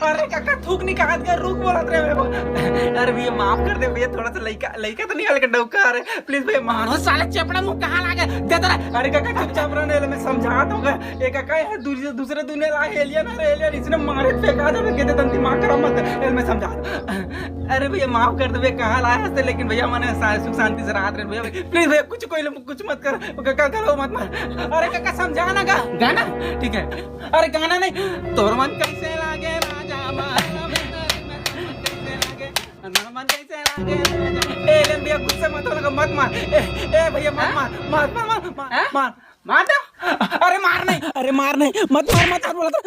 अरे काका थूक निकाल के रुक बोलत रहे मेरे को। अरे भैया माफ कर दे भैया, थोड़ा सा लइका लइका तो निकाल के डौका। अरे प्लीज भैया मानो। साले चपड़ा मुंह कहां लागे दे दे। अरे काका चुपचाप रहने ले, मैं समझा दूंगा। एक काका है दूसरे दुनिया ला एलियन है, एलियन इसने मारे फेंका दे के दे दिमाग खराब मत कर, मैं समझा दूं। अरे भैया माफ कर दे भैया, कहां लाया हंसते, लेकिन भैया मैंने सुख शांति से राहत रहे भैया। प्लीज भैया कुछ मत कर काका, करो मत मार। अरे काका समझा ना गाना ठीक है। अरे गाना नहीं, तोर मन कैसे लागे राजा मन कैसे लागे राजा। भैया गुस्से मत हो, मत मार। ए भैया मत मार, मार दो। अरे मार नहीं, मत बोला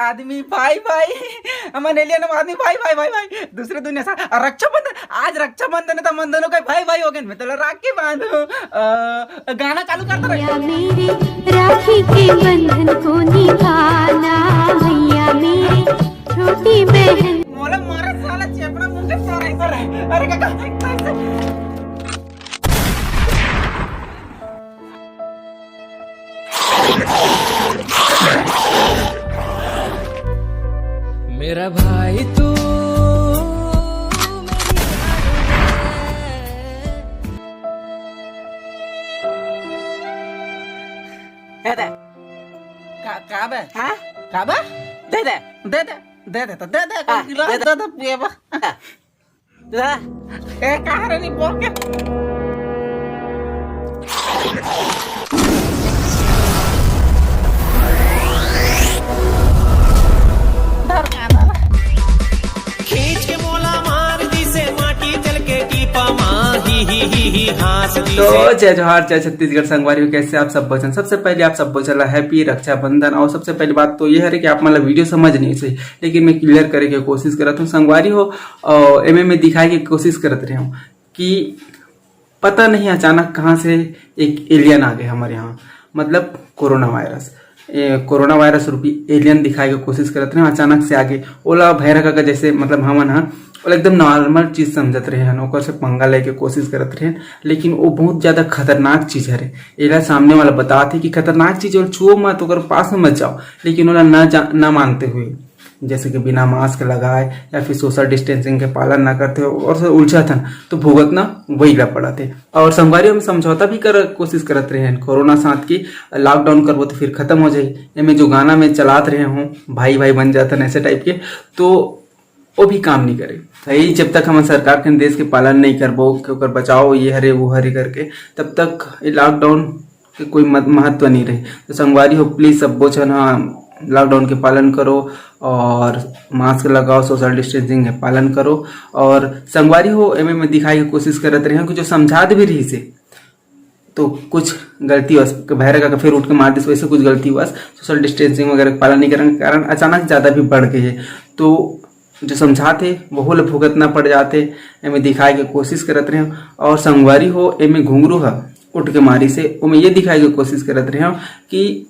आदमी भाई अमन एलियन आदमी भाई दूसरे दुनिया से रक्षाबंधन, आज रक्षाबंधन है तो मन दोनों का भाई हो गए। मैं तो राखी बांधू। गाना चालू करता रहे। मेरे राखी के बंधन को निभाना भैया मेरी छोटी बहन। मोला मारा साला चेपड़ा मुंह के सारा इधर है। अरे काका मेरा भाई तू दे काबे हाँ काबे दे ए कहाँ रे नहीं बोल के। खींच के मोला मार दी से माटी जल के टीपा ही हास दी। तो जय जोहार, जय छत्तीसगढ़ संगवारी। कैसे आप सब बचन। सबसे पहले आप सब चला हैप्पी रक्षाबंधन। और सबसे पहली बात तो ये है कि आप मतलब वीडियो समझ नहीं सही, लेकिन मैं क्लियर करे की कोशिश करता हूँ। संगवारी हो और एमए में दिखाए की कोशिश करते रहे हूँ कि पता नहीं अचानक कहाँ से एक एलियन आ गए हमारे यहाँ, मतलब कोरोना वायरस रूपी एलियन दिखाए की कोशिश करते हैं। अचानक से आगे ओला भैरका का जैसे मतलब हमन हा और एकदम नॉर्मल चीज समझत रहे हैं, ओकर से पंगा लेके कोशिश करत रहे, लेकिन वो बहुत ज्यादा खतरनाक चीज है। एला सामने वाला बताते कि खतरनाक चीज और छुओ मत, ओकर पास में मत जाओ, लेकिन ओला ना मानते हुए जैसे कि बिना मास्क लगाए या फिर सोशल डिस्टेंसिंग के पालन ना करते हो और उलझा था तो भुगतना वही ला पड़ा थे। और संगवारियों में समझौता भी कोशिश करते रहे हैं। कोरोना साथ की लॉकडाउन करबो तो फिर खत्म हो जाए, एमें जो गाना में चलात रहे हों भाई बन जाता ऐसे टाइप के, तो वो भी काम नहीं करे सही। जब तक हम सरकार के निर्देश के पालन नहीं करबो कि ओकर बचाओ ये हरे वो हरे करके, तब तक लॉकडाउन के कोई महत्व नहीं रहे। तो संगवारी हो प्लीज सब बोझन लॉकडाउन के पालन करो और मास्क लगाओ, सोशल डिस्टेंसिंग के पालन करो। और संगवारी हो एम में दिखाई की कोशिश करते रहे कि जो समझात भी रही से तो कुछ गलती हुआ भैरका का फिर उठ के मार दी, वैसे कुछ गलती हुआ, सोशल डिस्टेंसिंग वगैरह पालन नहीं करने के कारण अचानक ज्यादा भी बढ़ गई है। तो जो समझाते वो लोग भुगतना पड़ जाते, एमें दिखाए की कोशिश करते रहे। और संगवारी हो एमें घुंघरू है उठ के मारी से ओमें ये दिखाए की कोशिश करते रहे कि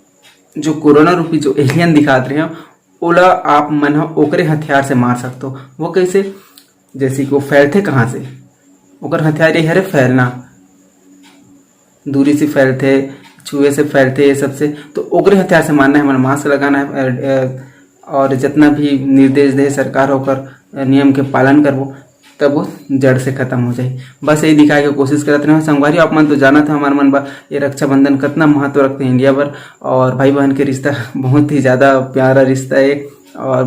जो कोरोना रूपी जो एलियन दिखाते रहे ओला आप मन ओकरे हथियार से मार सकते हो। वो कैसे, जैसे कि वो फैलते कहाँ से, ओकर हथियार ये हरे फैलना, दूरी से फैलते, छुए से फैलते, ये सबसे तो ओकरे हथियार से मारना है। हमारा मास्क लगाना है और जितना भी निर्देश दे सरकार होकर नियम के पालन करबो तब वो जड़ से खत्म हो जाए। बस यही दिखाए की कोशिश करते रहे। संगवारी आप मन तो जाना था हमारे मन बा ये रक्षाबंधन कितना महत्व रखते हैं इंडिया पर, और भाई बहन के रिश्ता बहुत ही ज़्यादा प्यारा रिश्ता है और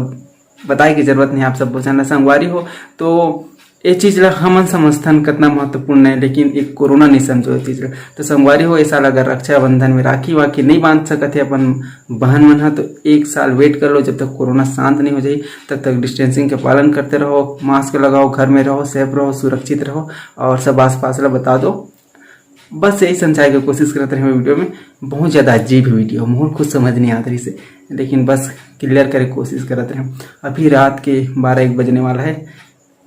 बताए की जरूरत नहीं, आप सब जाना। संगवारी हो तो ये चीज ला हमन समझथन कितना महत्वपूर्ण है, लेकिन एक कोरोना नहीं समझो ये चीज। तो संगवारी हो ऐसा अगर रक्षाबंधन में राखी वाखी नहीं बांध सकते अपन बहन मन तो एक साल वेट कर लो, जब तक कोरोना शांत नहीं हो जाए तब तक डिस्टेंसिंग के पालन करते रहो, मास्क लगाओ, घर में रहो, सेफ रहो, सुरक्षित रहो और सब आस पास ला बता दो। बस यही समझाए की कोशिश करते रहे वीडियो में। बहुत ज़्यादा अजीब वीडियो, मुझे खुद समझ नहीं आता रही से, लेकिन बस क्लियर करे कोशिश करते रहे। अभी रात के 12-1 बजने वाला है,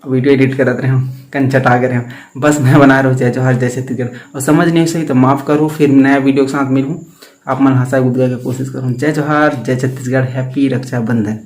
वीडियो एडिट करते रहे हूँ, कंचटा कर रहे हूँ। बस मैं बना रहा हूँ जय जोहार जय छत्तीसगढ़। और समझ नहीं सही तो माफ़ करो, फिर नया वीडियो के साथ मिलूँ। आप मन हंसा गुदगा के कोशिश करूँ। जय जोहार, जय छत्तीसगढ़, हैप्पी रक्षाबंधन।